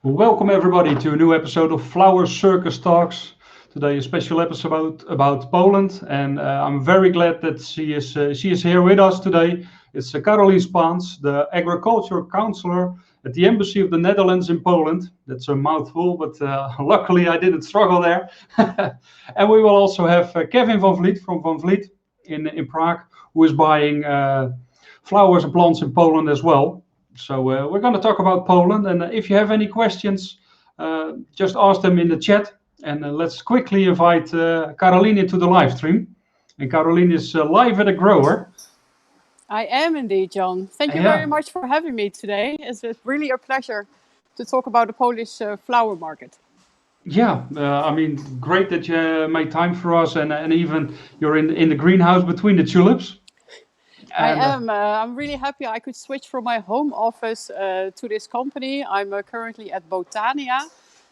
Welcome everybody to a new episode of Flower Circus Talks. Today a special episode about Poland, and I'm very glad that she is here with us today. It's Carolien Spaans, the agriculture counselor at the Embassy of the Netherlands in Poland. That's a mouthful, but luckily I didn't struggle there. And we will also have Kevin van Vliet from Van Vliet in Prague, who is buying flowers and plants in Poland as well. So we're going to talk about Poland, and if you have any questions, just ask them in the chat. And let's quickly invite Carolien into the live stream. And Carolien is live at a grower. I am indeed, John. Thank you very much for having me today. It's really a pleasure to talk about the Polish flower market. Yeah, I mean, great that you made time for us, and even you're in the greenhouse between the tulips. I am. I'm really happy I could switch from my home office to this company. I'm currently at Botania,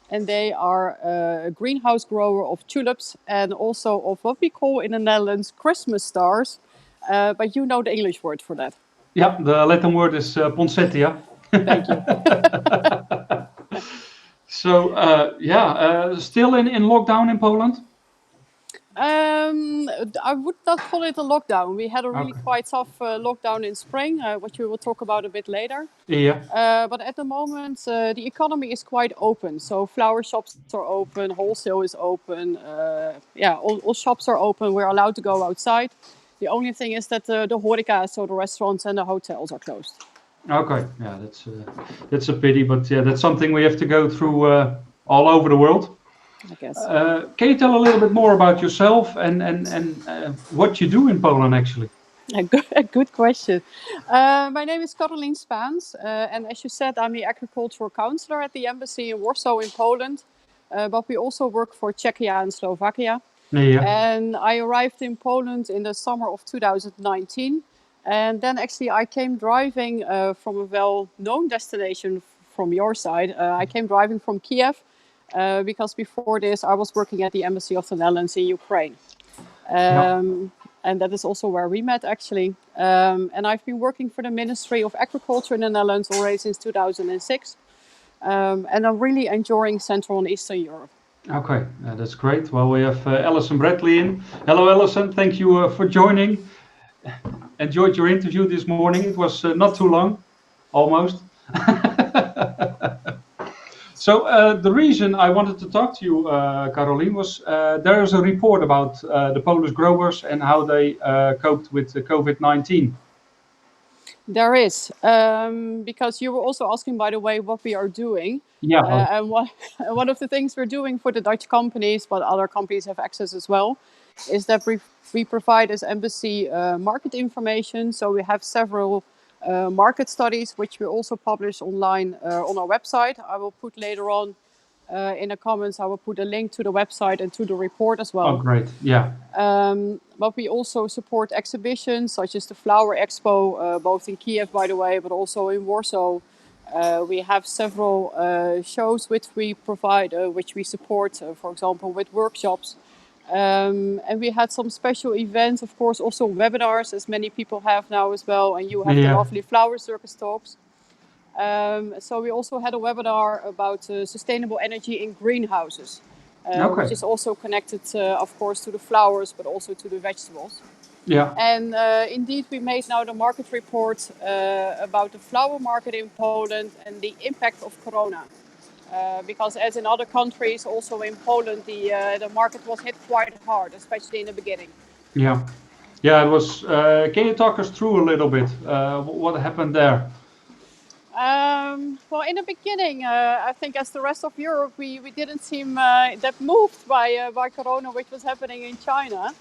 and they are a greenhouse grower of tulips and also of what we call in the Netherlands Christmas stars. But you know the English word for that. Yeah, the Latin word is poinsettia. Thank you. So, still in lockdown in Poland? I would not call it a lockdown. We had a really quite tough lockdown in spring, which we will talk about a bit later. Yeah. But at the moment, the economy is quite open. So flower shops are open, wholesale is open. All shops are open. We're allowed to go outside. The only thing is that the horeca, so the restaurants and the hotels are closed. Okay, yeah, that's a pity, but yeah, that's something we have to go through all over the world. I guess. Can you tell a little bit more about yourself and what you do in Poland, actually? A good question. My name is Carolien Spaans, and as you said, I'm the agricultural counselor at the embassy in Warsaw in Poland, but we also work for Czechia and Slovakia. Yeah. And I arrived in Poland in the summer of 2019, and then actually I came driving from a well-known destination from your side. I came driving from Kiev, because before this I was working at the Embassy of the Netherlands in Ukraine. And that is also where we met, actually. And I've been working for the Ministry of Agriculture in the Netherlands already since 2006. And I'm really enjoying Central and Eastern Europe. Okay, that's great. Well, we have Alison Bradley in. Hello, Alison. Thank you for joining. Enjoyed your interview this morning. It was not too long, almost. So the reason I wanted to talk to you, Carolien, was there is a report about the Polish growers and how they coped with COVID-19. There is, because you were also asking, by the way, what we are doing. Yeah. And one of the things we're doing for the Dutch companies, but other companies have access as well, is that we provide as embassy market information. So we have several market studies, which we also publish online on our website. I will put later on in the comments, I will put a link to the website and to the report as well. Oh, great. Yeah. But we also support exhibitions such as the Flower Expo, both in Kiev, by the way, but also in Warsaw. We have several shows which we provide, which we support, for example, with workshops. And we had some special events, of course, also webinars, as many people have now as well. And you have the lovely Flower Circus Talks. So we also had a webinar about sustainable energy in greenhouses, which is also connected, of course, to the flowers, but also to the vegetables. Yeah. And indeed, we made now the market report about the flower market in Poland and the impact of Corona. Because as in other countries, also in Poland, the market was hit quite hard, especially in the beginning. Yeah. Yeah, it was. Can you talk us through a little bit what happened there? Well, in the beginning, I think as the rest of Europe, we didn't seem that moved by Corona, which was happening in China.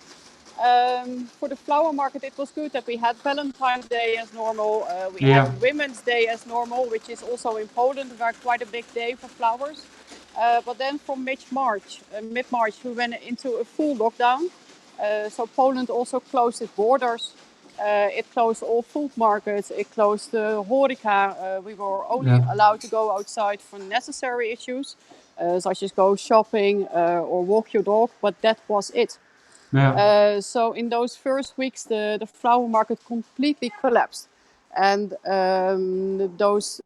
For the flower market, it was good that we had Valentine's Day as normal. We had Women's Day as normal, which is also in Poland quite a big day for flowers. But then from mid-March, we went into a full lockdown. So Poland also closed its borders. It closed all food markets. It closed the horeca. We were only allowed to go outside for necessary issues, such as go shopping or walk your dog. But that was it. Yeah. So in those first weeks, the flower market completely collapsed. And those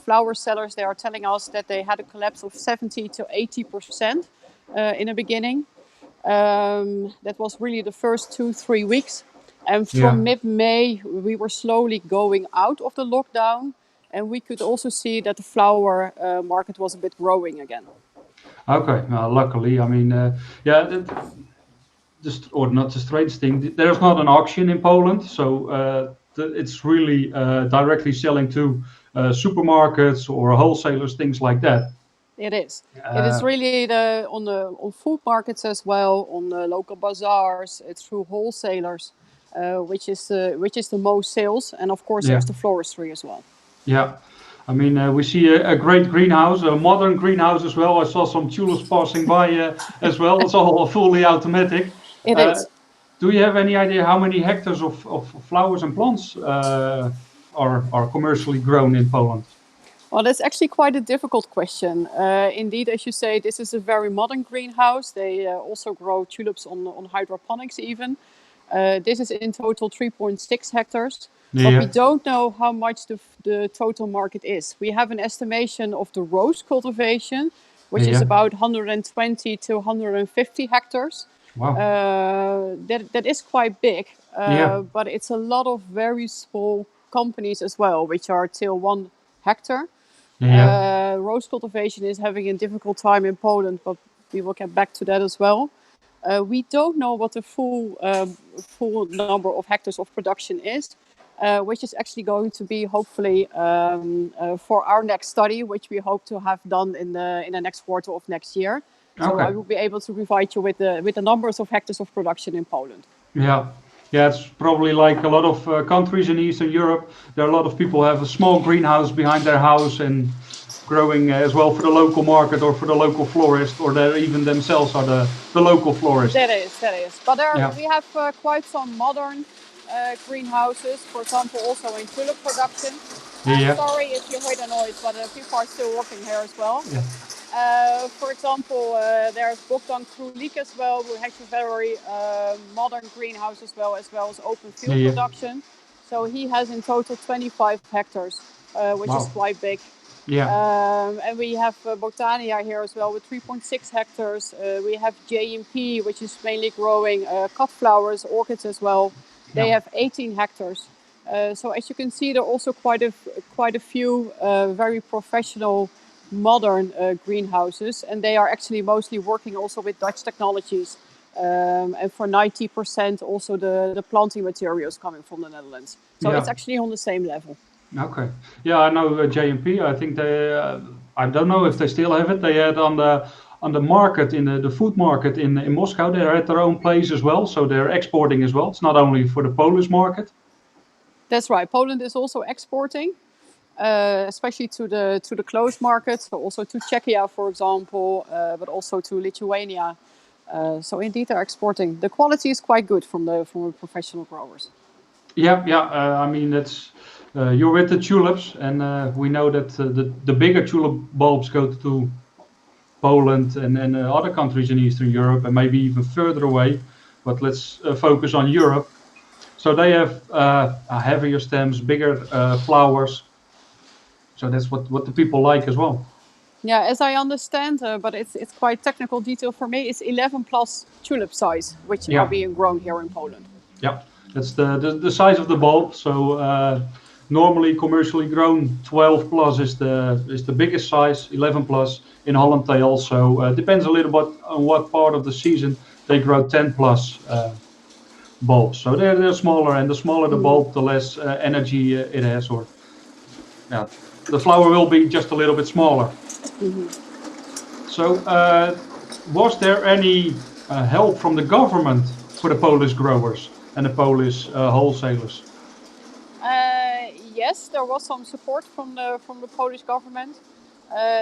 flower sellers, they are telling us that they had a collapse of 70 to 80% in the beginning. That was really the first 2-3 weeks. And from mid-May, we were slowly going out of the lockdown. And we could also see that the flower market was a bit growing again. Okay, luckily, I mean, or not the strange thing, there's not an auction in Poland, so it's really directly selling to supermarkets or wholesalers, things like that. It is. It is really on food markets as well, on the local bazaars. It's through wholesalers, which is the most sales, and of course there's the floristry as well. Yeah, I mean, we see a great greenhouse, a modern greenhouse as well. I saw some tulips passing by as well. It's all fully automatic. It is. Do you have any idea how many hectares of flowers and plants are commercially grown in Poland? Well, that's actually quite a difficult question. Indeed, as you say, this is a very modern greenhouse. They also grow tulips on hydroponics even. This is in total 3.6 hectares. But we don't know how much the total market is. We have an estimation of the rose cultivation, which is about 120 to 150 hectares. Wow. That is quite big, but it's a lot of very small companies as well, which are till 1 hectare. Rose cultivation is having a difficult time in Poland, but we will get back to that as well. We don't know what the full number of hectares of production is, which is actually going to be hopefully for our next study, which we hope to have done in the next quarter of next year. So I will be able to provide you with the numbers of hectares of production in Poland. Yeah, it's probably like a lot of countries in Eastern Europe. There are a lot of people who have a small greenhouse behind their house and growing as well for the local market or for the local florist, or they even themselves are the local florist. That is. But we have quite some modern greenhouses, for example, also in tulip production. I'm sorry if you heard the noise, but people are still working here as well. For example, there's Bogdan Krulik as well, who has a very modern greenhouse as well as open field production. So he has in total 25 hectares, which is quite big. And we have Botania here as well with 3.6 hectares. We have J&P, which is mainly growing cut flowers, orchids as well. They have 18 hectares. So as you can see, there are also quite a few very professional modern greenhouses, and they are actually mostly working also with Dutch technologies. And for 90% also the planting materials coming from the Netherlands. So it's actually on the same level. Okay. Yeah, I know J&P. I think they, I don't know if they still have it. They had on the market, in the food market in Moscow, they're at their own place as well. So they're exporting as well. It's not only for the Polish market. That's right. Poland is also exporting, especially to the closed markets, so also to Czechia, for example, but also to Lithuania. So indeed, they're exporting. The quality is quite good from the professional growers. I mean, that's you're with the tulips, and we know that the bigger tulip bulbs go to Poland and other countries in Eastern Europe, and maybe even further away. But let's focus on Europe. So they have heavier stems, bigger flowers. So that's what the people like as well. Yeah, as I understand, but it's quite technical detail for me. It's 11 plus tulip size, which are being grown here in Poland. Yeah, that's the size of the bulb. So normally commercially grown 12 plus is the biggest size. 11 plus in Holland they also depends a little bit on what part of the season they grow 10 plus bulbs. So they're smaller, and the smaller the bulb, the less energy it has, or the flower will be just a little bit smaller. So was there any help from the government for the Polish growers and the Polish wholesalers? Yes, there was some support from the Polish government.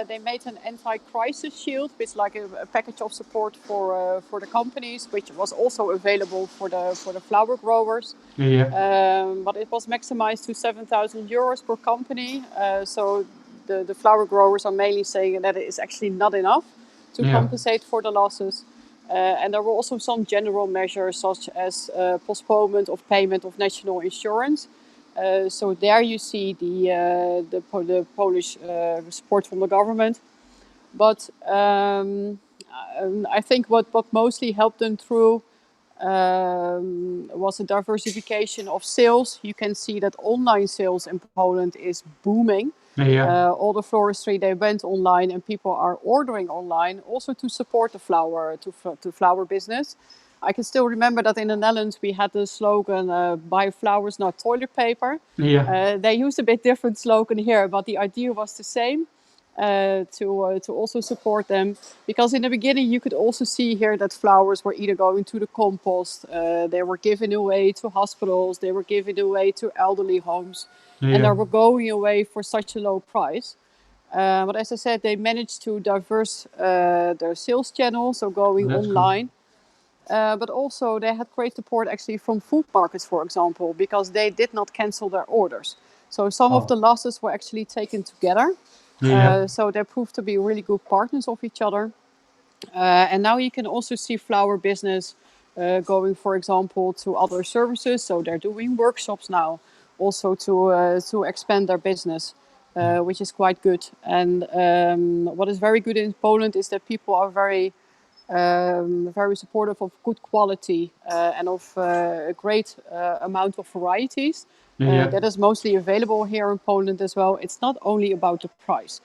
They made an anti-crisis shield, which is like a package of support for the companies, which was also available for the flower growers. But it was maximized to 7,000 euros per company. So the flower growers are mainly saying that it is actually not enough to compensate for the losses. And there were also some general measures, such as postponement of payment of national insurance. So there you see the Polish support from the government. But I think what mostly helped them through was a diversification of sales. You can see that online sales in Poland is booming. Yeah. All the floristry, they went online, and people are ordering online also to support the flower business. I can still remember that in the Netherlands we had the slogan "Buy flowers, not toilet paper." Yeah. They used a bit different slogan here, but the idea was the same. To also support them, because in the beginning you could also see here that flowers were either going to the compost, they were given away to hospitals, they were given away to elderly homes, and they Yeah. were going away for such a low price. But as I said, they managed to diverse their sales channels, so going That's good. online. But also they had great support actually from food markets, for example, because they did not cancel their orders. So some of the losses were actually taken together. Yeah. So they proved to be really good partners of each other. And now you can also see flower business going, for example, to other services. So they're doing workshops now, also to expand their business, which is quite good. And what is very good in Poland is that people are very supportive of good quality and of a great amount of varieties. Yeah. That is mostly available here in Poland as well. It's not only about the price.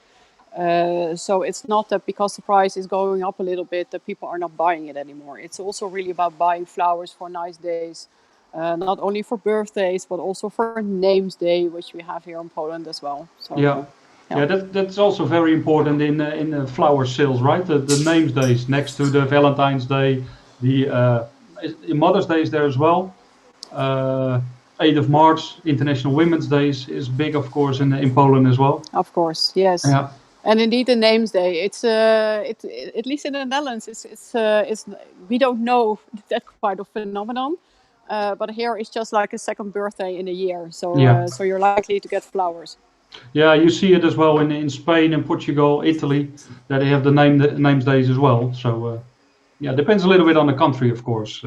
So it's not that because the price is going up a little bit that people are not buying it anymore. It's also really about buying flowers for nice days, not only for birthdays, but also for Names Day, which we have here in Poland as well. So, Yeah. Yeah, that's also very important in flower sales, right? The names days next to the Valentine's Day, the Mother's Day is there as well. 8th of March, International Women's Days is big, of course, in Poland as well. Of course, yes. Yeah. And indeed, the Names Day. It's at least in the Netherlands. It's we don't know that quite a phenomenon, but here it's just like a second birthday in a year. So Yeah. so you're likely to get flowers. Yeah, you see it as well in Spain and Portugal, Italy, that they have the names days as well. So yeah, depends a little bit on the country, of course.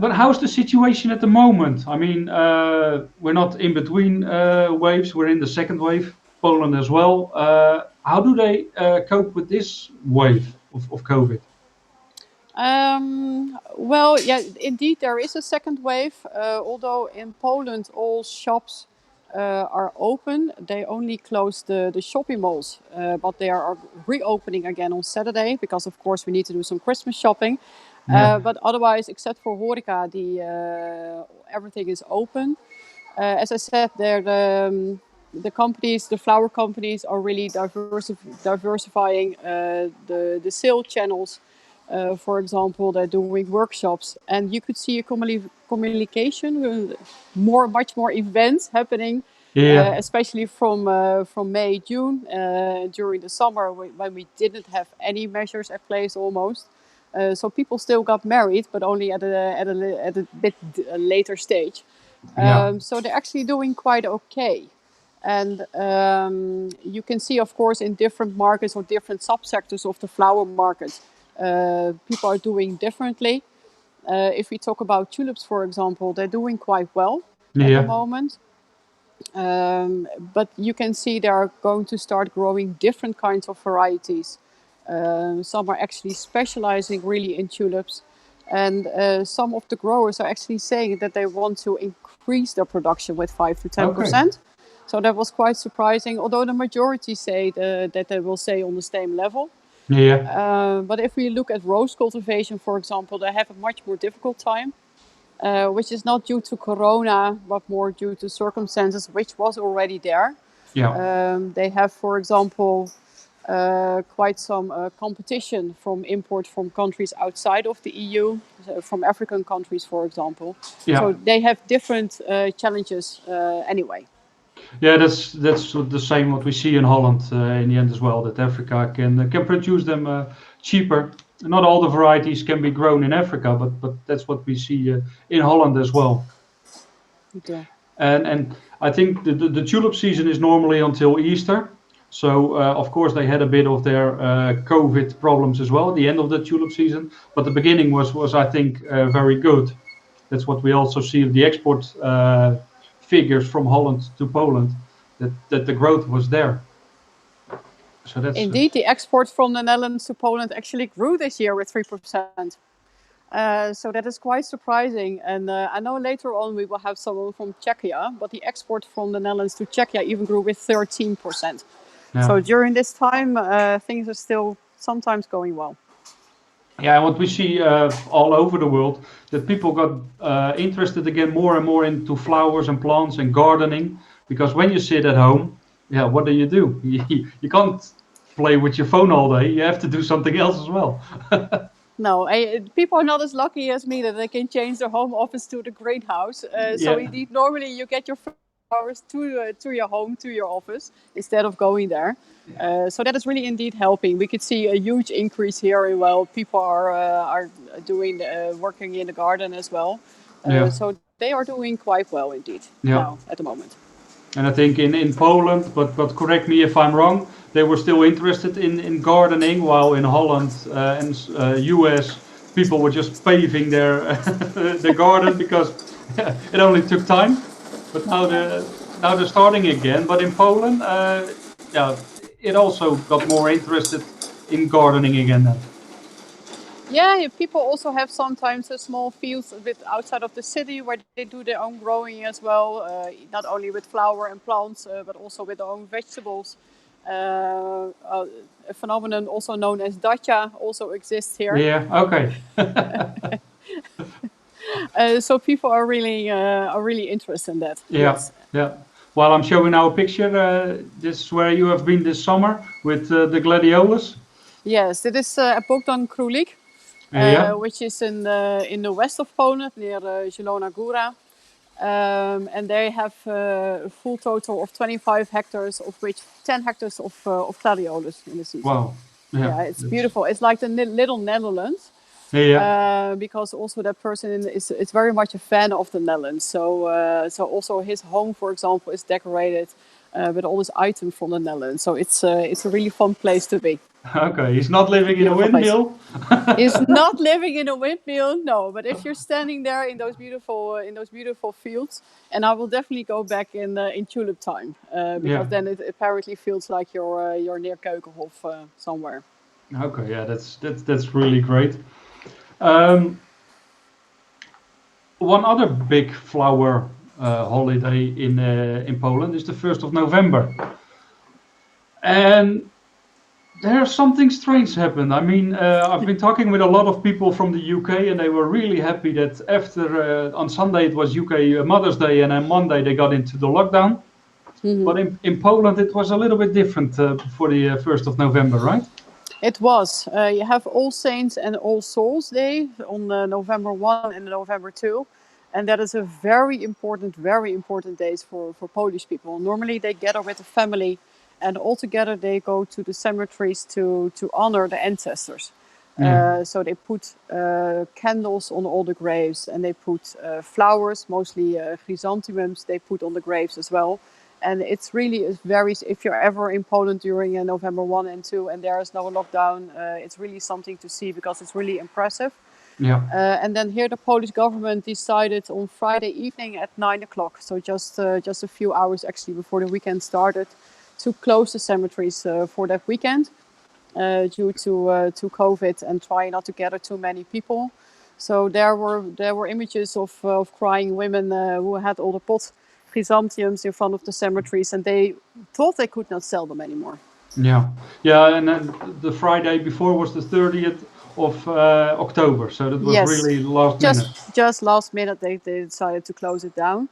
But how's the situation at the moment? I mean, we're not in between waves, we're in the second wave, Poland as well. How do they cope with this wave of COVID? Well, yeah, indeed, there is a second wave. Although in Poland all shops are open, they only closed the shopping malls, but they are reopening again on Saturday because, of course, we need to do some Christmas shopping. Yeah. But otherwise, except for horeca, everything is open. As I said, the companies, the flower companies, are really diversifying the sale channels. For example, they're doing workshops, and you could see a communication, much more events happening, Yeah. especially from May, June, during the summer when we didn't have any measures at place almost. So people still got married, but only at a bit later stage. Yeah. So they're actually doing quite okay. And you can see, of course, in different markets or different subsectors of the flower market, people are doing differently. If we talk about tulips, for example, they're doing quite well at the Yeah. moment. But you can see they are going to start growing different kinds of varieties. Some are actually specializing really in tulips. And some of the growers are actually saying that they want to increase their production with 5 to 10%. So that was quite surprising, although the majority say that they will stay on the same level. Yeah. But if we look at rose cultivation, for example, they have a much more difficult time, which is not due to corona, but more due to circumstances which was already there. Yeah. They have, for example, quite some competition from import from countries outside of the EU, from African countries, for example. Yeah. So they have different challenges anyway. Yeah, that's the same what we see in Holland in the end as well. That Africa can produce them cheaper. Not all the varieties can be grown in Africa, but that's what we see in Holland as well. Yeah. And I think the tulip season is normally until Easter. So of course they had a bit of their COVID problems as well at the end of the tulip season. But the beginning was I think very good. That's what we also see of the export figures from Holland to Poland, that the growth was there. So that's Indeed, the export from the Netherlands to Poland actually grew this year with 3%. So that is quite surprising. And I know later on we will have someone from Czechia, but the export from the Netherlands to Czechia even grew with 13%. yeah. So during this time, things are still sometimes going well. Yeah, and what we see all over the world, that people got interested again more and more into flowers and plants and gardening. Because when you sit at home, yeah, what do? You can't play with your phone all day. You have to do something else as well. No, people are not as lucky as me that they can change their home office to the greenhouse. So Yeah. indeed, normally you get your flowers to your home, to your office, instead of going there. So that is really indeed helping. We could see a huge increase here as well. People are doing working in the garden as well. Yeah. So they are doing quite well indeed now at the moment. And I think in Poland, but correct me if I'm wrong, they were still interested in gardening, while in Holland and US, people were just paving their their garden because it only took time. But now they're starting again. But in Poland, yeah, it also got more interested in gardening again then. Yeah, people also have sometimes a small fields a bit outside of the city where they do their own growing as well, not only with flower and plants, but also with their own vegetables. A phenomenon also known as dacha also exists here. Yeah, okay. So people are really interested in that. Yeah, Yes. yeah. While I'm showing now a picture, this is where you have been this summer with the gladiolus. Yes, dit is Bogdan Krulik, Yeah. which is in the west of Poland near Zielona Góra. And they have a full total of 25 hectares, of which 10 hectares of gladiolus in the season. Wow. Yeah, it's beautiful. It's like the little Netherlands. Yeah. Because also that person is very much a fan of the Netherlands. So also his home, for example, is decorated with all these items from the Netherlands. So it's a really fun place to be. Okay, he's not living in a windmill. He's not living in a windmill, no. But if you're standing there in those beautiful fields, and I will definitely go back in tulip time because then it apparently feels like you're near Keukenhof somewhere. Okay, yeah, that's really great. One other big flower holiday in Poland is the 1st of November, and there's something strange happened. I mean, I've been talking with a lot of people from the UK, and they were really happy that after on Sunday it was UK Mother's Day, and on Monday they got into the lockdown. Mm-hmm. But in Poland it was a little bit different for the 1st of November, right? It was. You have All Saints and All Souls Day on November 1 and November 2. And that is a very important days for Polish people. Normally they gather with the family and all together they go to the cemeteries to honor the ancestors. So they put candles on all the graves and they put flowers, mostly chrysanthemums, they put on the graves as well. And it's really if you're ever in Poland during November 1 and 2 and there is no lockdown, it's really something to see because it's really impressive. Yeah. And then here the Polish government decided on Friday evening at 9 o'clock, so just a few hours actually before the weekend started, to close the cemeteries for that weekend due to COVID and trying not to gather too many people. So there were images of crying women who had all the pot chrysanthemums in front of the cemeteries, and they thought they could not sell them anymore. Yeah, and then the Friday before was the 30th of October, so that was really last minute. Just last minute they decided to close it down.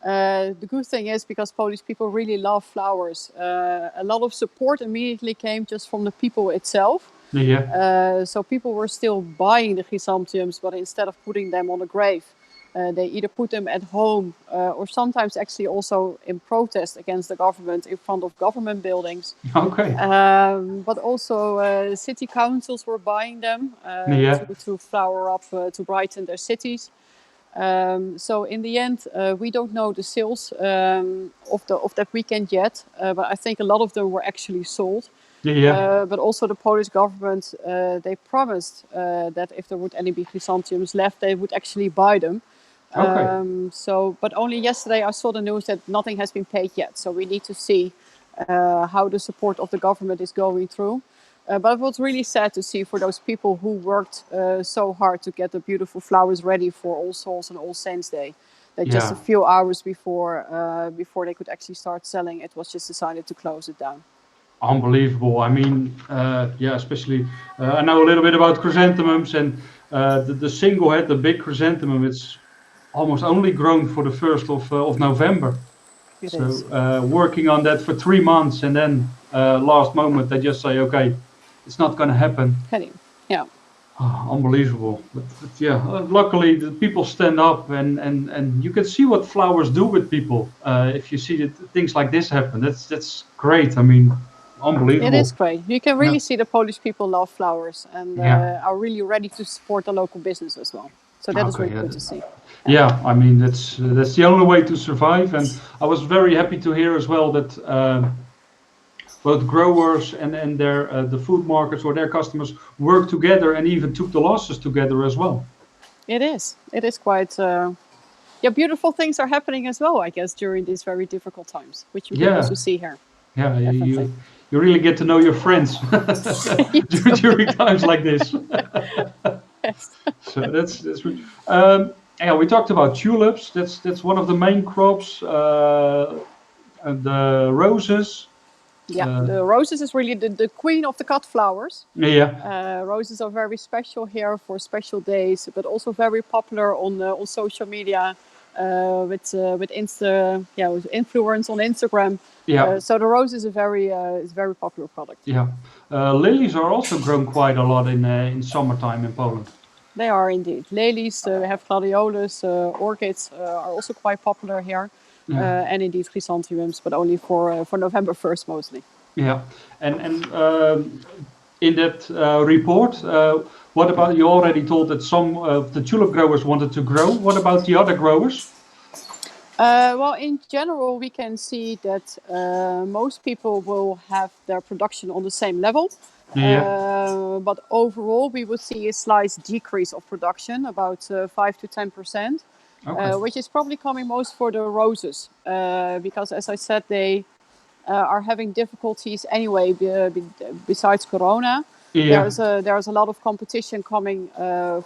The good thing is because Polish people really love flowers, a lot of support immediately came just from the people itself. Yeah. So people were still buying the chrysanthemums, but instead of putting them on a grave, they either put them at home or sometimes actually also in protest against the government in front of government buildings. Okay. But also city councils were buying them to flower up, to brighten their cities. So in the end, we don't know the sales of that weekend yet, but I think a lot of them were actually sold. But also the Polish government, they promised that if there would any be chrysanthemums left, they would actually buy them. Okay. But only yesterday I saw the news that nothing has been paid yet. So we need to see how the support of the government is going through. But it was really sad to see for those people who worked so hard to get the beautiful flowers ready for All Souls and All Saints Day. That just a Yeah. few hours before they could actually start selling, it was just decided to close it down. Unbelievable. I mean, yeah, especially I know a little bit about chrysanthemums, and the single head, the big chrysanthemum, it's almost only grown for the 1st of November. It So is. working on that for 3 months, and then last moment they just say, okay, it's not going to happen. Heading. Yeah. Unbelievable. But yeah, luckily the people stand up, and you can see what flowers do with people. If you see things like this happen, that's great. I mean, It unbelievable. is great. You can really see the Polish people love flowers and Yeah. are really ready to support the local business as well. So that is Okay. really good to see. Yeah, I mean that's the only way to survive, and I was very happy to hear as well that both growers and their the food markets or their customers work together and even took the losses together as well. It is. It is quite. Beautiful things are happening as well, I guess, during these very difficult times, which you can also Yeah, see here. yeah, Definitely. you really get to know your friends during times like this. Yes. So yeah. We talked about tulips. That's one of the main crops. And the roses. Yeah, the roses is really the queen of the cut flowers. Yeah, Roses are very special here for special days, but also very popular on social media with with influence on Instagram. yeah, So the rose is a very popular product. yeah. Lilies are also grown quite a lot in summertime in Poland. They are indeed. Lilies, we have gladiolus, orchids are also quite popular here. Yeah, And indeed chrysanthemums, but only for November 1st mostly. yeah. And in that report, what about you already told that some of the tulip growers wanted to grow? What about the other growers? Well, in general, we can see that most people will have their production on the same level. Yeah. But overall, we will see a slight decrease of production, about 5 to 10%, Okay. which is probably coming most for the roses. Because, as I said, they are having difficulties anyway, besides Corona. Yeah. There's a lot of competition coming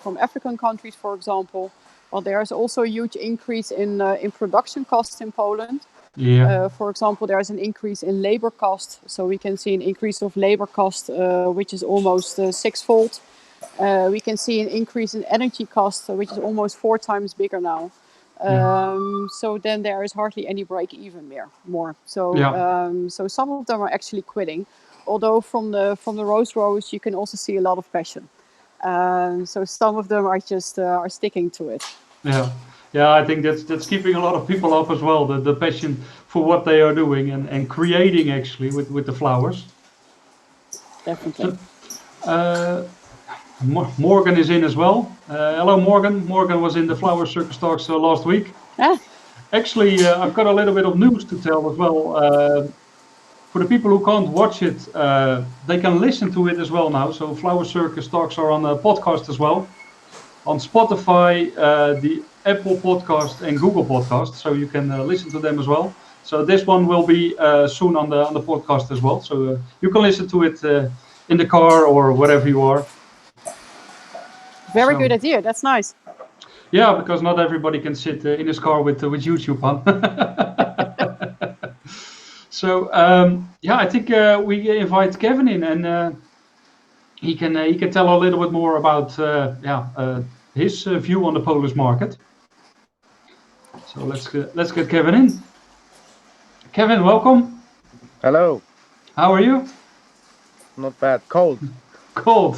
from African countries, for example. Well, there's also a huge increase in production costs in Poland. Yeah. For example, there's an increase in labor cost. So we can see an increase of labor cost, which is almost sixfold. We can see an increase in energy cost, which is almost 4 times bigger now. So then there is hardly any break even more. So Yeah. so some of them are actually quitting. Although from the rose growers, you can also see a lot of passion. So some of them are just are sticking to it. Yeah. Yeah, I think that's keeping a lot of people up as well, the passion for what they are doing and creating actually with the flowers. Definitely. So Morgan is in as well. Hello, Morgan. Morgan was in the Flower Circus Talks last week. Ah, Actually, I've got a little bit of news to tell as well. For the people who can't watch it, they can listen to it as well now. So Flower Circus Talks are on a podcast as well, on Spotify, the Apple Podcast and Google Podcast. So you can listen to them as well. So this one will be soon on the podcast as well. So you can listen to it in the car or wherever you are. very good idea. That's nice. Yeah, because not everybody can sit in his car with YouTube on. So yeah, I think we invite Kevin in, and he can tell a little bit more about his view on the Polish market. So let's get Kevin in. Kevin, welcome. Hello. How are you? Not bad. Cold. Cold.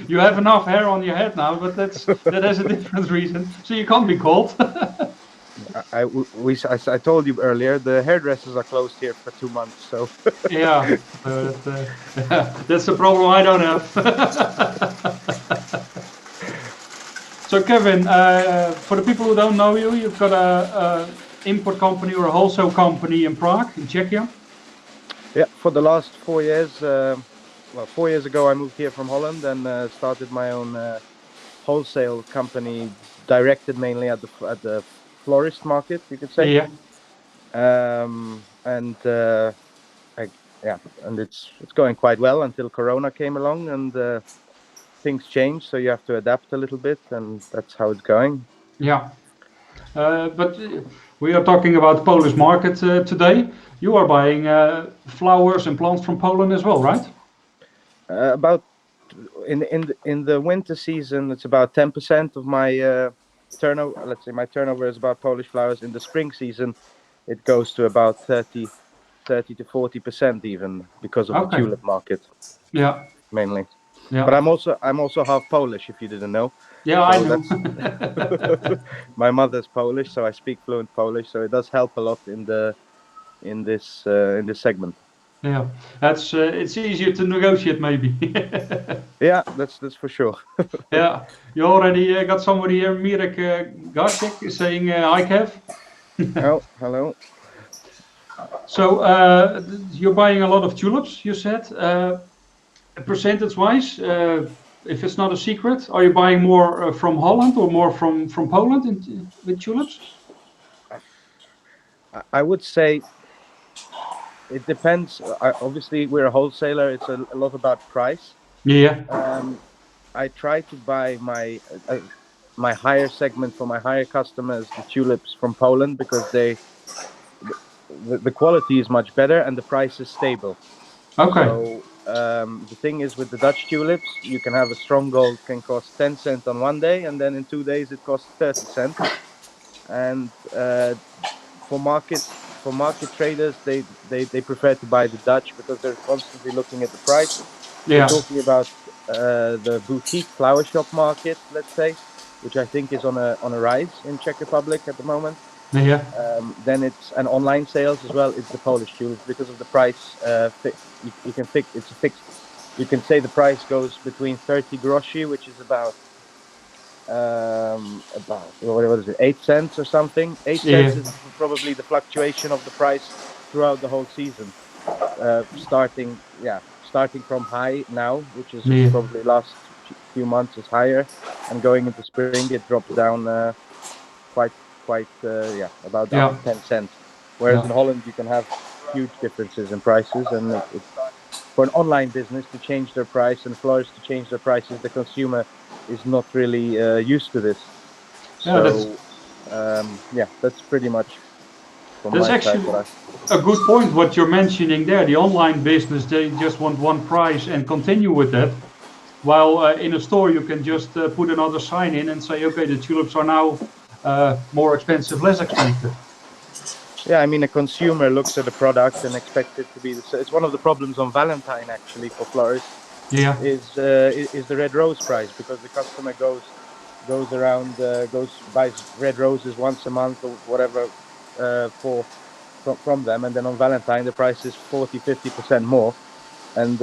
You have enough hair on your head now, but that has a different reason. So you can't be cold. I told you earlier, the hairdressers are closed here for 2 months, so. Yeah, that's the problem I don't have. So Kevin, for the people who don't know you, you've got a import company or a wholesale company in Prague, in Czechia. Yeah, for the last 4 years, 4 years ago I moved here from Holland and started my own wholesale company directed mainly at the florist market, you could say. Yeah. And and it's going quite well until Corona came along, and things changed, so you have to adapt a little bit, and that's how it's going. Yeah. But we are talking about the Polish market today. You are buying flowers and plants from Poland as well, right? About in the winter season, it's about 10% of my turnover. Let's say my turnover is about Polish flowers. In the spring season, it goes to about 30 to 40% even, because of the Okay. tulip market Yeah. mainly. Yeah. But I'm also half Polish, if you didn't know. Yeah, So I know. my mother's Polish, so I speak fluent Polish. So it does help a lot in this segment. Yeah, that's it's easier to negotiate maybe. Yeah, that's for sure. Yeah, you already got somebody here, Mirek Garcek, is saying hi, Kev. Oh, hello. So you're buying a lot of tulips, you said. Percentage-wise, if it's not a secret, are you buying more from Holland or more from Poland with tulips? I would say it depends. Obviously, we're a wholesaler. It's a lot about price. Yeah. I try to buy my higher segment for my higher customers the tulips from Poland, because the quality is much better and the price is stable. Okay. So the thing is, with the Dutch tulips, you can have a strong gold can cost 10 cents on one day, and then in 2 days it costs 30 cents. And for market traders, they prefer to buy the Dutch, because they're constantly looking at the price. Yeah. We're talking about the boutique flower shop market, let's say, which I think is on a rise in Czech Republic at the moment. Yeah. Then it's an online sales as well. It's the Polish tulips, because of the price. You can fix. It's a fixed. You can say the price goes between 30 groszy, which is about what is it, 8 cents or something. 8 cents is probably the fluctuation of the price throughout the whole season. Starting from high now, which is probably last few months is higher, and going into spring it drops down about 10 cents. Whereas in Holland you can have huge differences in prices, and for an online business to change their price and florists to change their prices, the consumer is not really used to this. That's pretty much from That's my actually side. A good point what you're mentioning there. The online business, they just want one price and continue with that. While in a store you can just put another sign in and say, okay, the tulips are now more expensive, less expensive. Yeah, I mean, a consumer looks at the product and expects it to be the same. It's one of the problems on Valentine, actually, for florists. Yeah. Is the red rose price, because the customer goes around, buys red roses once a month or whatever from them, and then on Valentine the price is 40-50% more, and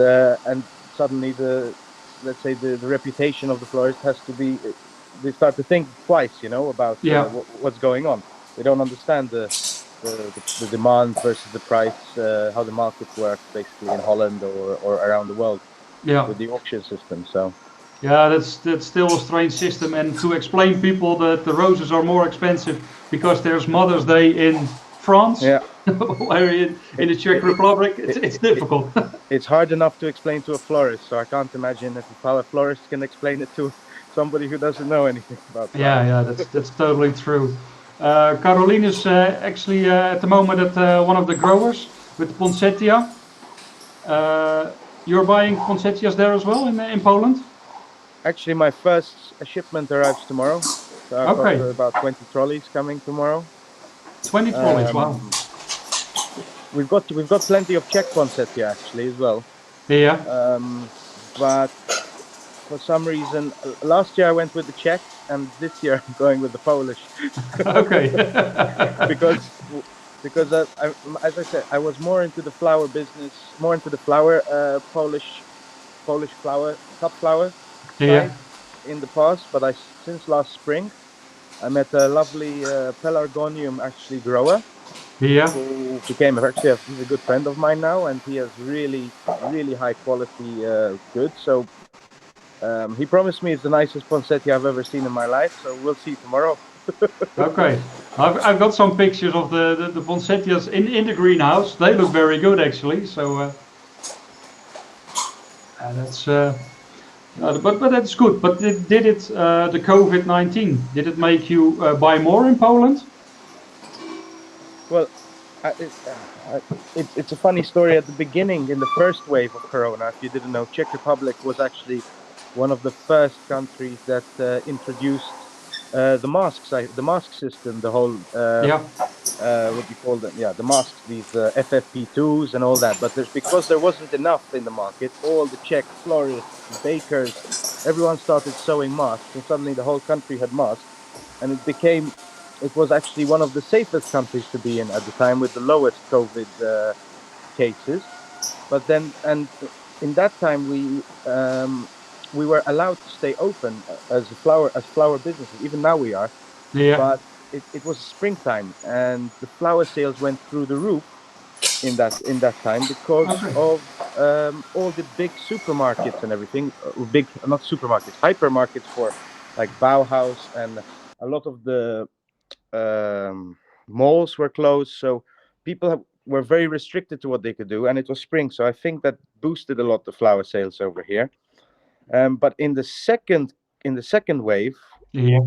suddenly the reputation of the florist has to be. They start to think twice, about what's going on. They don't understand the demand versus the price, how the market works basically in Holland or around the world with the auction system. So yeah, that's still a strange system, and to explain people that the roses are more expensive because there's Mother's Day in France, where in the Czech Republic it's difficult. It's hard enough to explain to a florist, so I can't imagine how a florist can explain it to somebody who doesn't know anything about flowers. Yeah, that's totally true. Carolien is actually at the moment at one of the growers with poinsettia. You're buying poinsettias there as well in Poland? Actually, my first shipment arrives tomorrow. So I've got about 20 trolleys coming tomorrow. 20 trolleys, wow. We've got plenty of Czech poinsettia actually as well. Yeah. But for some reason, last year I went with the Czech, and this year I'm going with the Polish. Okay. because as I said, I was more into the flower business, more into the flower Polish flower, cup flower side in the past. But since last spring, I met a lovely pelargonium actually grower. Yeah. Who became he's a good friend of mine now, and he has really high quality goods. So He promised me it's the nicest poinsettia I've ever seen in my life, so we'll see tomorrow. Okay, I've got some pictures of the poinsettias in the greenhouse. They look very good actually. So that's but that's good. But did it the COVID-19 did it make you buy more in Poland? Well, it's a funny story. At the beginning, in the first wave of Corona, if you didn't know, Czech Republic was actually one of the first countries that introduced the mask system, the whole Yeah, what do you call them? Yeah, the masks, these FFP2s and all that. But because there wasn't enough in the market, all the Czech florists, bakers, everyone started sewing masks, and suddenly the whole country had masks, and it was actually one of the safest countries to be in at the time with the lowest COVID cases. But then, and in that time, we were allowed to stay open as flower businesses. Even now we are, yeah, but it was springtime, and the flower sales went through the roof in that time because okay, of all the big supermarkets and everything, big not supermarkets, hypermarkets for like Bauhaus, and a lot of the malls were closed, so were very restricted to what they could do, and it was spring, so I think that boosted a lot the flower sales over here. But in the second wave, yeah,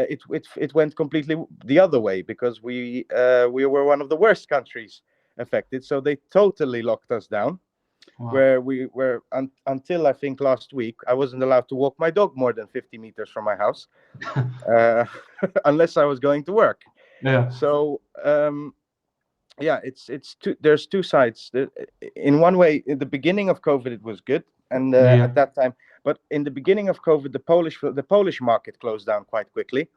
it went completely the other way because we were one of the worst countries affected, so they totally locked us down. wow, Where we were until I think last week, I wasn't allowed to walk my dog more than 50 meters from my house, unless I was going to work. yeah, So yeah, there's two sides. In one way, in the beginning of COVID, it was good, and yeah, at that time, but in the beginning of COVID, the Polish market closed down quite quickly.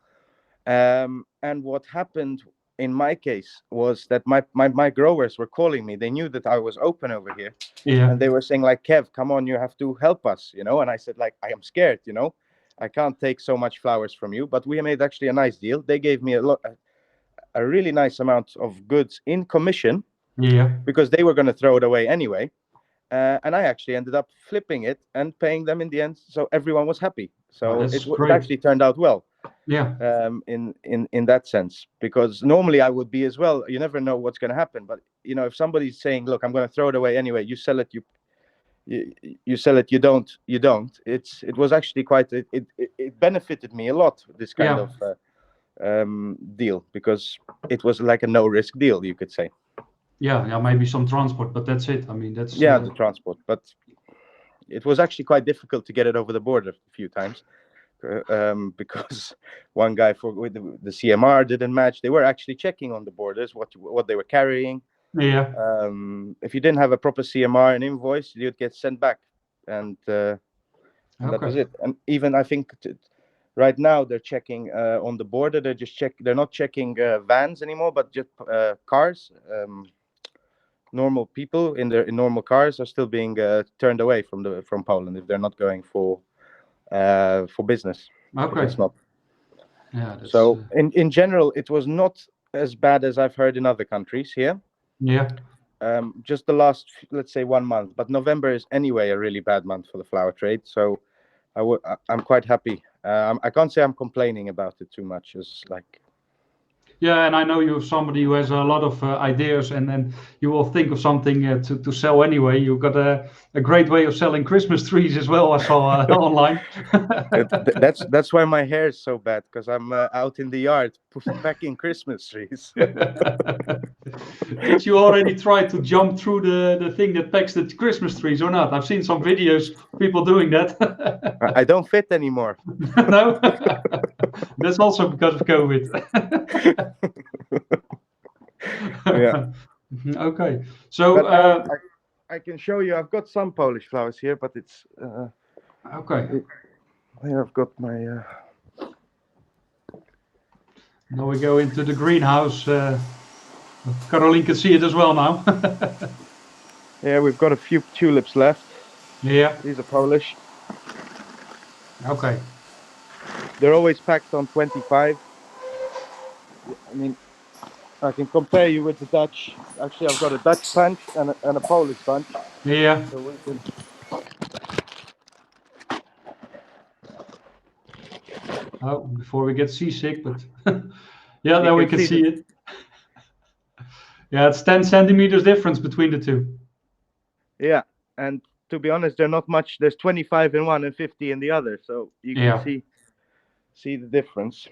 And what happened in my case was that my growers were calling me. They knew that I was open over here, yeah, and they were saying like, Kev, come on, you have to help us, you know. And I said like, I am scared, you know, I can't take so much flowers from you. But we made actually a nice deal. They gave me a really nice amount of goods in commission yeah. because they were going to throw it away anyway. And I actually ended up flipping it and paying them in the end, so everyone was happy. Oh, So that's it great. actually turned out well, Yeah, in that sense, because normally I would be as well. You never know what's going to happen, but you know, if somebody's saying, "Look, I'm going to throw it away anyway," you sell it, you sell it, you don't. It was actually quite it benefited me a lot, this kind yeah, of deal, because it was like a no risk deal, you could say. yeah. Maybe some transport, but that's it. I mean, that's Yeah, the transport, but it was actually quite difficult to get it over the border a few times, because one guy with the CMR didn't match. They were actually checking on the borders what they were carrying. yeah. If you didn't have a proper CMR and invoice, you'd get sent back, and that was Okay. it. And even I think right now they're checking on the border. They're not checking vans anymore, but just cars. Normal people in normal cars are still being turned away from Poland if they're not going for business. If Okay. it's not. Yeah, that's So in general, it was not as bad as I've heard in other countries here. yeah. Just the last, let's say, 1 month, but November is anyway a really bad month for the flower trade. So I'm quite happy. I can't say I'm complaining about it too much. It's like, Yeah, and I know you're somebody who has a lot of ideas, and then you will think of something to sell anyway. You've got a great way of selling Christmas trees as well. I saw online. that's why my hair is so bad, because I'm out in the yard packing Christmas trees. Did you already try to jump through the thing that packs the Christmas trees or not? I've seen some videos of people doing that. I don't fit anymore. No, that's also because of COVID. Yeah. Okay, so But I can show you. I've got some Polish flowers here, but it's okay. here I've got my. Now we go into the greenhouse. Carolien can see it as well now. Yeah, we've got a few tulips left. Yeah. These are Polish. Okay. They're always packed on 25. I mean, I can compare you with the Dutch. Actually, I've got a Dutch bunch and a Polish bunch. Yeah. So we can. Oh, before we get seasick, but yeah, You then we can can see see it. Yeah, it's 10 centimeters difference between the two. Yeah, and to be honest, they're not much. There's 25 in one and 50 in the other, so you can Yeah. see the difference.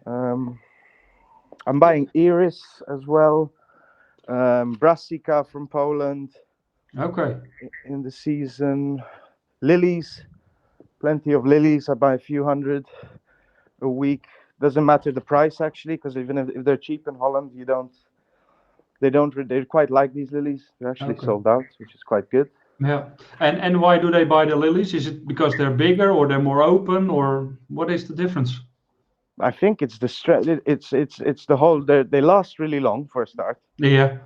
I'm buying iris as well, brassica from Poland Okay. in the season, lilies, plenty of lilies. I buy a few hundred a week. Doesn't matter the price actually, because even if they're cheap in Holland, they quite like these lilies. They're actually Okay. sold out, which is quite good. Yeah. And why do they buy the lilies? Is it because they're bigger or they're more open, or what is the difference? I think it's the it's the whole. They last really long for a start. Yeah.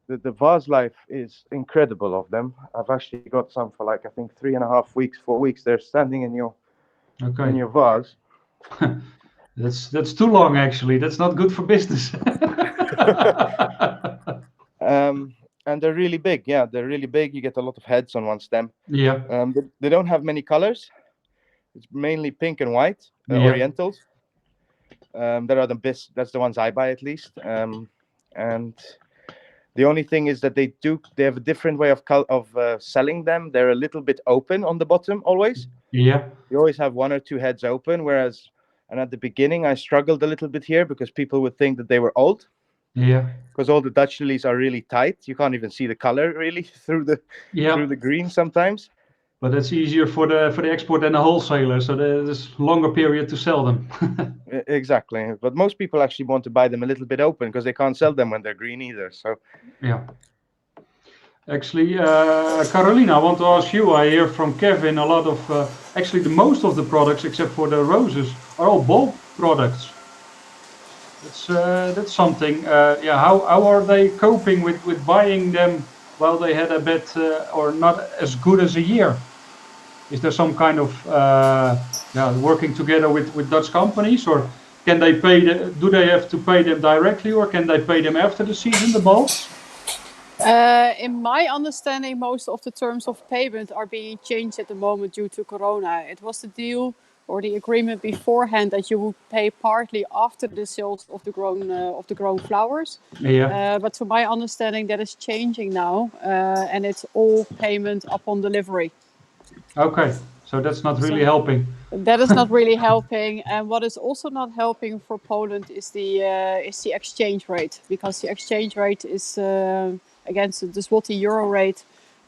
The vase life is incredible of them. I've actually got some for like I think 3.5 weeks, 4 weeks. They're standing in your Okay. vase. That's too long actually. That's not good for business. And they're really big. Yeah, they're really big. You get a lot of heads on one stem. Yeah. They don't have many colors. It's mainly pink and white, Yeah. orientals. That are the best. That's the ones I buy at least. And the only thing is that they have a different way of selling them. They're a little bit open on the bottom always. Yeah. You always have 1 or 2 heads open, and at the beginning I struggled a little bit here because people would think that they were old. Yeah. Because all the Dutch lilies are really tight. You can't even see the color really through the green sometimes. But that's easier for the export than the wholesaler, so there's longer period to sell them. Exactly. But most people actually want to buy them a little bit open because they can't sell them when they're green either. So Yeah. Actually, Carolien, I want to ask you. I hear from Kevin a lot of actually the most of the products, except for the roses, are all bulk products. That's something. Yeah. How are they coping with buying them while they had a bit or not as good as a year? Is there some kind of working together with Dutch companies, or can they do they have to pay them directly, or can they pay them after the season, the bulks? In my understanding, most of the terms of payment are being changed at the moment due to Corona. It was the deal or the agreement beforehand that you would pay partly after the sales of the grown flowers. Yeah. But to my understanding, that is changing now, and it's all payment upon delivery. Okay, so that's not really helping. That is not really helping, and what is also not helping for Poland is the exchange rate, because the exchange rate is against the zloty euro rate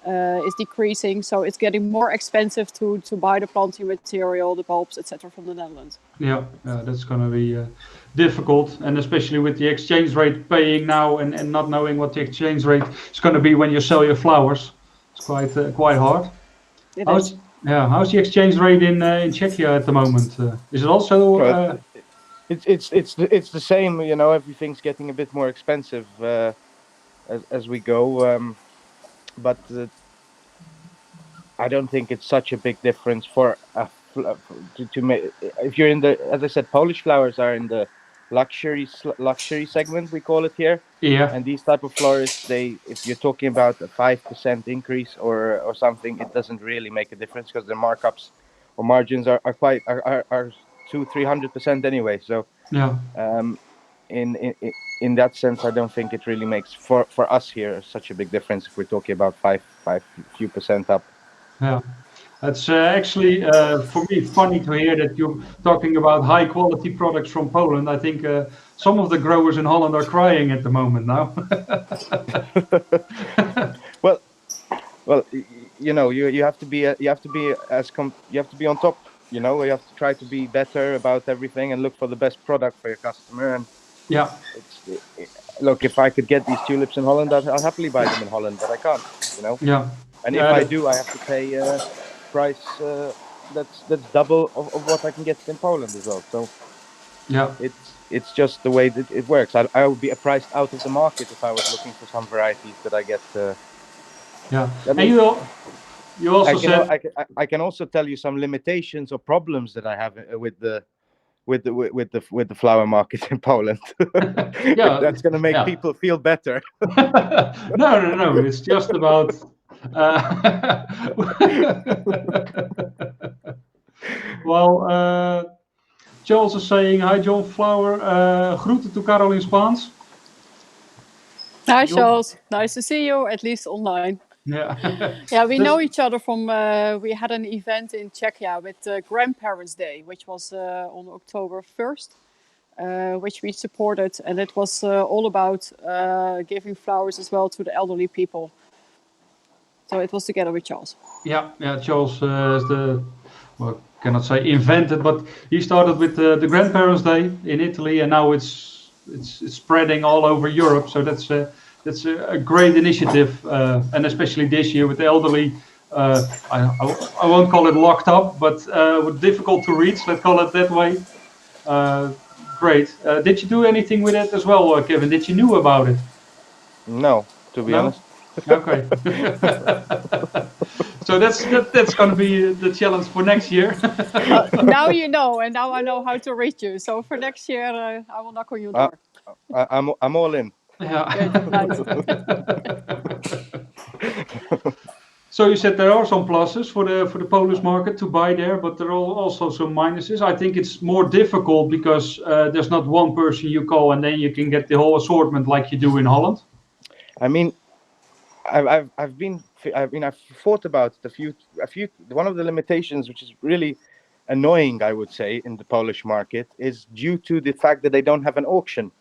is decreasing, so it's getting more expensive to buy the planting material, the bulbs, etc. from the Netherlands. Yeah, that's going to be difficult, and especially with the exchange rate paying now and not knowing what the exchange rate is going to be when you sell your flowers. It's quite hard. How's the exchange rate in Czechia at the moment? Is it also? It's the same. You know, everything's getting a bit more expensive as we go. But I don't think it's such a big difference for to make. If you're in the, as I said, Polish flowers are in the luxury segment, we call it here. Yeah. And these type of florists, if you're talking about a 5% increase or something, it doesn't really make a difference because their markups or margins are 200-300% anyway. So yeah. In that sense, I don't think it really makes for us here such a big difference if we're talking about few percent up. Yeah. That's actually, for me, funny to hear that you're talking about high quality products from Poland. I think some of the growers in Holland are crying at the moment now. well, you know, you have to be on top. You know, you have to try to be better about everything and look for the best product for your customer. And yeah, look, if I could get these tulips in Holland, I'll happily buy them in Holland, but I can't. You know. Yeah. And if I do, I have to pay price that's double of what I can get in Poland as well. So yeah, it's just the way that it works. I would be priced out of the market if I was looking for some varieties that I get. Yeah, and you also said I can also tell you some limitations or problems that I have with the flower market in Poland. Yeah, that's going to make people feel better. No. It's just about. Well, Charles is saying, hi John Flower, groeten to Carolien Spaans. Hi, Charles. Nice to see you, at least online. Yeah. Yeah, we know each other from, we had an event in Czechia with Grandparents' Day, which was on October 1st, which we supported. And it was all about giving flowers as well to the elderly people. So it was together with Charles. Yeah, Charles is well, cannot say invented, but he started with the Grandparents' Day in Italy, and now it's spreading all over Europe. So that's a great initiative, and especially this year with the elderly. I won't call it locked up, but difficult to reach. Let's call it that way. Great. Did you do anything with it as well, Kevin? Did you knew about it? No, to be honest. Okay. So that's going to be the challenge for next year. Now you know, and now I know how to reach you. So for next year, I will knock on your door. I'm all in. Yeah. Good, nice. So you said there are some pluses for the Polish market to buy there, but there are also some minuses. I think it's more difficult because there's not one person you call and then you can get the whole assortment like you do in Holland. I mean, I've thought about one of the limitations, which is really annoying, I would say, in the Polish market, is due to the fact that they don't have an auction.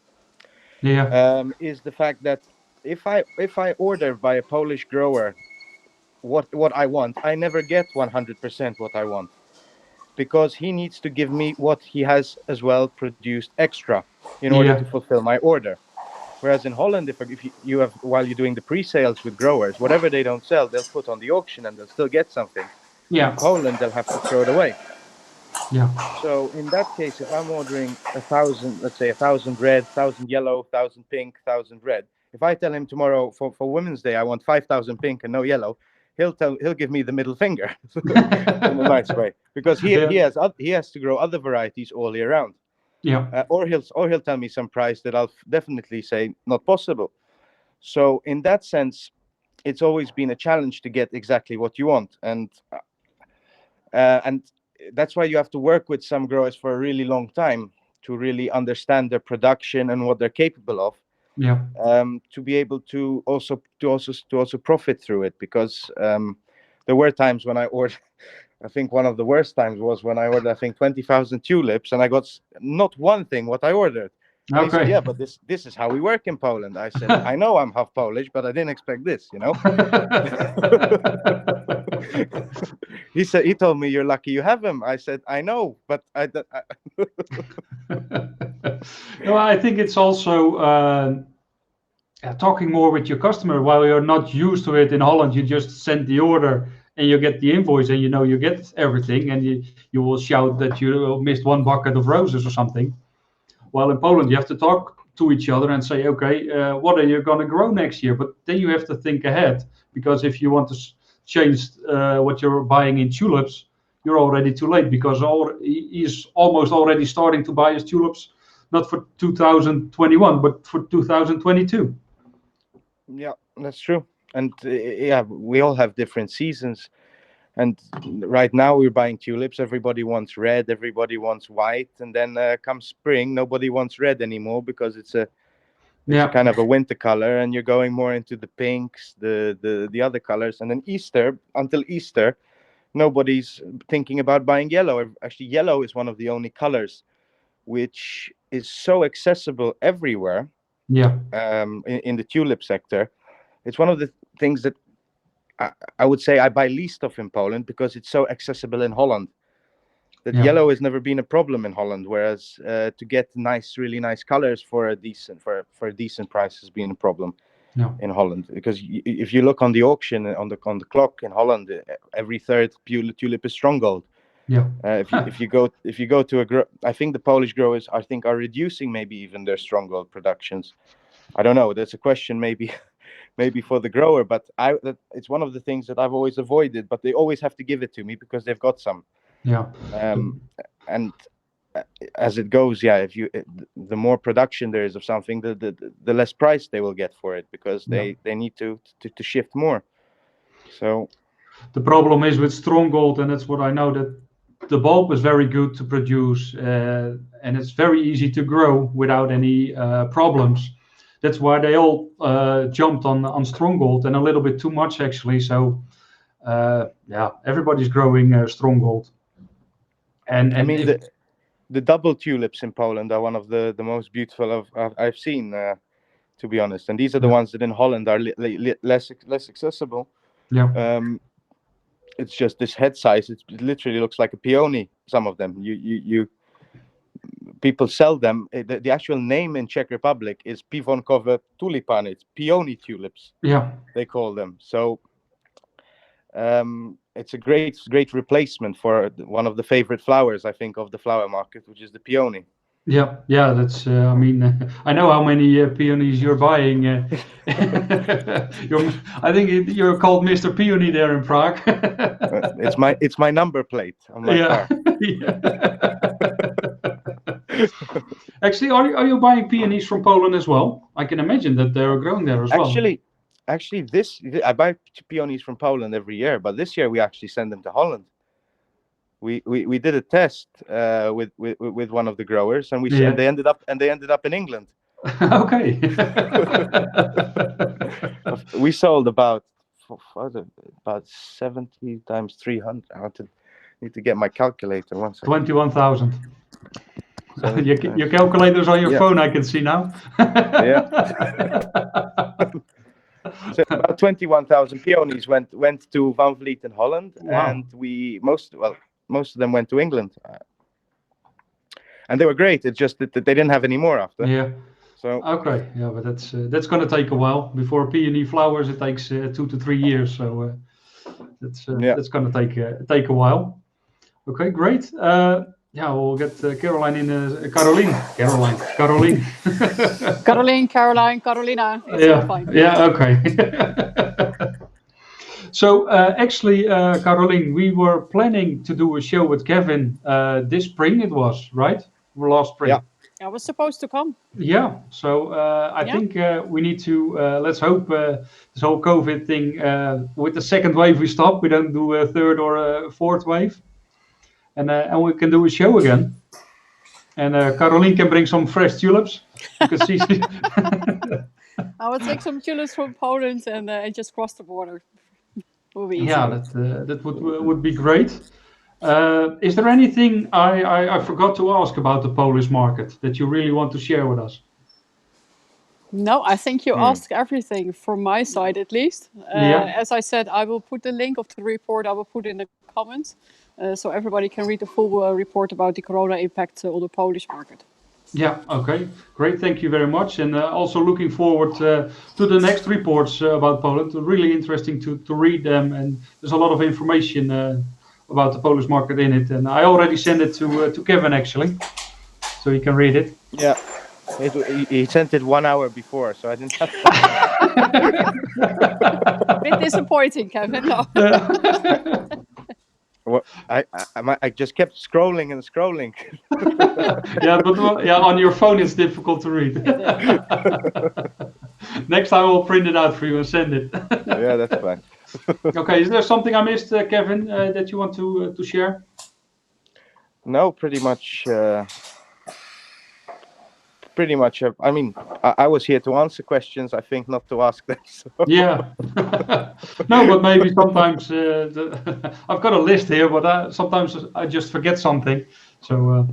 Yeah. Is the fact that if I order by a Polish grower what I want, I never get 100% what I want, because he needs to give me what he has as well produced extra in order to fulfill my order. Whereas in Holland, if you have, while you're doing the pre-sales with growers, whatever they don't sell, they'll put on the auction and they'll still get something. Yeah. In Poland, they'll have to throw it away. Yeah. So in that case, if I'm ordering 1,000, let's say 1,000 red, 1,000 yellow, 1,000 pink, 1,000 red, if I tell him tomorrow for Women's Day I want 5,000 pink and no yellow, he'll give me the middle finger in a nice way, because he has to grow other varieties all year round. Yeah. Or he'll tell me some price that I'll definitely say not possible. So in that sense, it's always been a challenge to get exactly what you want, and that's why you have to work with some growers for a really long time to really understand their production and what they're capable of. Yeah. To be able to also profit through it, because there were times when I ordered. I think one of the worst times was when I ordered, I think, 20,000 tulips, and I got not one thing what I ordered. And he said, yeah, but this is how we work in Poland. I said, I know I'm half Polish, but I didn't expect this, you know. He told me, you're lucky you have them. I said, I know, but No, I think it's also talking more with your customer. While you're not used to it in Holland, you just send the order and you get the invoice and you get everything, and you will shout that you missed one bucket of roses or something. While in Poland, you have to talk to each other and say, okay, what are you going to grow next year? But then you have to think ahead, because if you want to change what you're buying in tulips, you're already too late, because he's almost already starting to buy his tulips, not for 2021, but for 2022. Yeah, that's true. And we all have different seasons. And right now we're buying tulips. Everybody wants red. Everybody wants white. And then come spring, nobody wants red anymore, because it's kind of a winter color. And you're going more into the pinks, the other colors. And then until Easter, nobody's thinking about buying yellow. Actually, yellow is one of the only colors which is so accessible everywhere. Yeah. In the tulip sector. It's one of the things that I would say I buy least of in Poland, because it's so accessible in Holland. That yellow has never been a problem in Holland, whereas to get really nice colors for a decent price has been a problem in Holland. Because if you look on the auction on the clock in Holland, every third tulip is strong gold. Yeah. If you go to I think the Polish growers are reducing maybe even their strong gold productions. I don't know. That's a question maybe for the grower, but it's one of the things that I've always avoided. But they always have to give it to me because they've got some. Yeah. And as it goes, the more production there is of something, the less price they will get for it, because they need to shift more. So the problem is with strong gold, and that's what I know, that the bulb is very good to produce, and it's very easy to grow without any problems. That's why they all jumped on Stronghold, and a little bit too much actually. So yeah, everybody's growing Stronghold. And I mean, if, the double tulips in Poland are one of the most beautiful I've seen, to be honest. And these are the Yeah. ones that in Holland are less accessible. yeah, It's just this head size. It literally looks like a peony. Some of them, you people sell them. The actual name in Czech Republic is pivonkové tulipany. It's peony tulips, yeah, they call them. So it's a great replacement for one of the favorite flowers, I think, of the flower market, which is the peony. yeah. That's. I mean, I know how many peonies you're buying. I think you're called Mr. Peony there in Prague. It's my number plate on my car. Yeah. Actually, are you buying peonies from Poland as well? I can imagine that they're growing there as well. Actually, I buy peonies from Poland every year, but this year we actually send them to Holland. We did a test with one of the growers, and Yeah. they ended up in England. Okay. We sold about 70 times 300. Need to get my calculator. 1 second. 21,000. Your calculator's on your phone, I can see now. Yeah. So about 21,000 peonies went to Van Vliet in Holland. Wow. And most of them went to England, and they were great. It's just that they didn't have any more after. Yeah. So okay, yeah, but that's going to take a while. Before peony flowers, it takes 2 to 3 years. So that's going to take a while. Okay, great. Yeah, we'll get Carolien in. Carolien. Caroline, Carolina. It's all fine. Yeah. Okay. So actually, Carolien, we were planning to do a show with Kevin this spring. It was right, last spring. Yeah. I was supposed to come. Yeah. So I think we need to. Let's hope this whole COVID thing with the second wave we stop. We don't do a third or a fourth wave, and we can do a show again. And Carolien can bring some fresh tulips. You can see. I will take some tulips from Poland and just cross the border. Will be easy. Yeah, that would be great. Is there anything I forgot to ask about the Polish market that you really want to share with us? No, I think you asked everything from my side, at least. As I said, I will put the link of the report. I will put in the comments, so everybody can read the full report about the corona impact on the Polish market. Yeah, okay, great, thank you very much. And also looking forward to the next reports about Poland. Really interesting to read them, and there's a lot of information about the Polish market in it. And I already sent it to Kevin, actually, so he can read it. Yeah, he sent it 1 hour before, so I didn't have to. A bit disappointing, Kevin. No. Well, I just kept scrolling and scrolling. Yeah, but on your phone it's difficult to read. Next time I'll print it out for you and send it. Yeah, that's fine. Okay, is there something I missed, Kevin, that you want to share? No, pretty much. I mean, I was here to answer questions. I think not to ask them. So. Yeah. No, but maybe sometimes I've got a list here, but sometimes I just forget something. So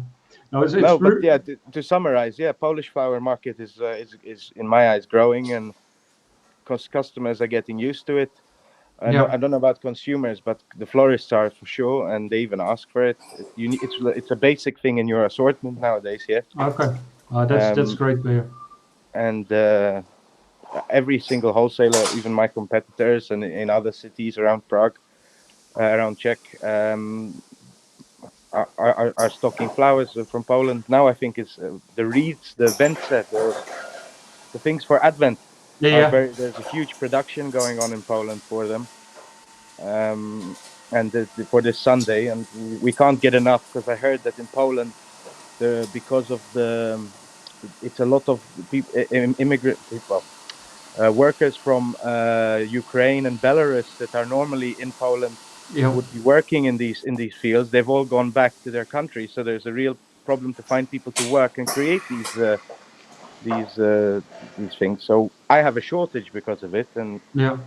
but yeah, to summarize, Polish flower market is in my eyes growing, and customers are getting used to it. I don't know about consumers, but the florists are for sure, and they even ask for it. It's a basic thing in your assortment nowadays. Yeah. Okay. That's great to hear. And every single wholesaler, even my competitors, and in other cities around Prague, around Czech, are stocking flowers from Poland. Now I think it's the wreaths, the vence, the things for Advent. There's a huge production going on in Poland for them, and for this Sunday, and we can't get enough, because I heard that in Poland, because of it's a lot of immigrant people, workers from Ukraine and Belarus that are normally in Poland Yeah. would be working in these fields, they've all gone back to their country. So there's a real problem to find people to work and create these things. So I have a shortage because of it, and Yeah,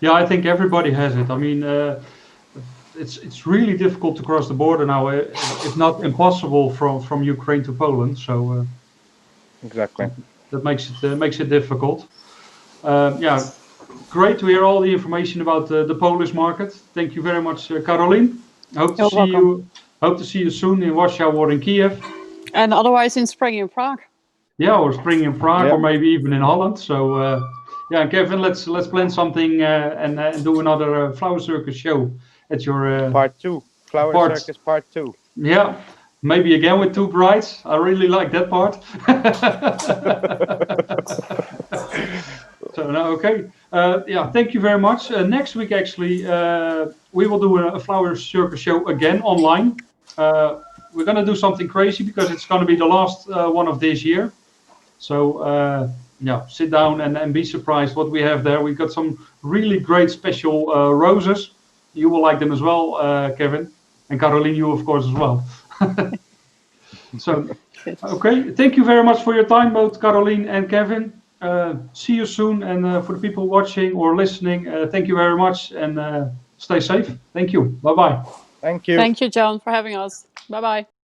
yeah. I think everybody has it. I mean, it's really difficult to cross the border now, if not impossible, from Ukraine to Poland. So exactly. that makes it difficult. Yeah, great to hear all the information about the Polish market. Thank you very much, Carolien. You're welcome. Hope to see you soon in Warsaw or in Kiev. And otherwise in spring in Prague. Yeah, or spring in Prague, Yeah. or maybe even in Holland. So yeah, Kevin, let's plan something and do another Flower Circus show at your Part 2, Flower part. Circus Part 2. Yeah, maybe again with 2 brides. I really like that part. So no, okay. Yeah, thank you very much. Next week, actually, we will do a Flower Circus show again online. We're gonna do something crazy because it's gonna be the last one of this year. So yeah, sit down and be surprised what we have there. We've got some really great special roses. You will like them as well, Kevin, and Carolien, you of course as well. So, okay, thank you very much for your time, both Carolien and Kevin. See you soon, and for the people watching or listening, thank you very much, and stay safe. Thank you. Bye bye. Thank you. Thank you, John, for having us. Bye bye.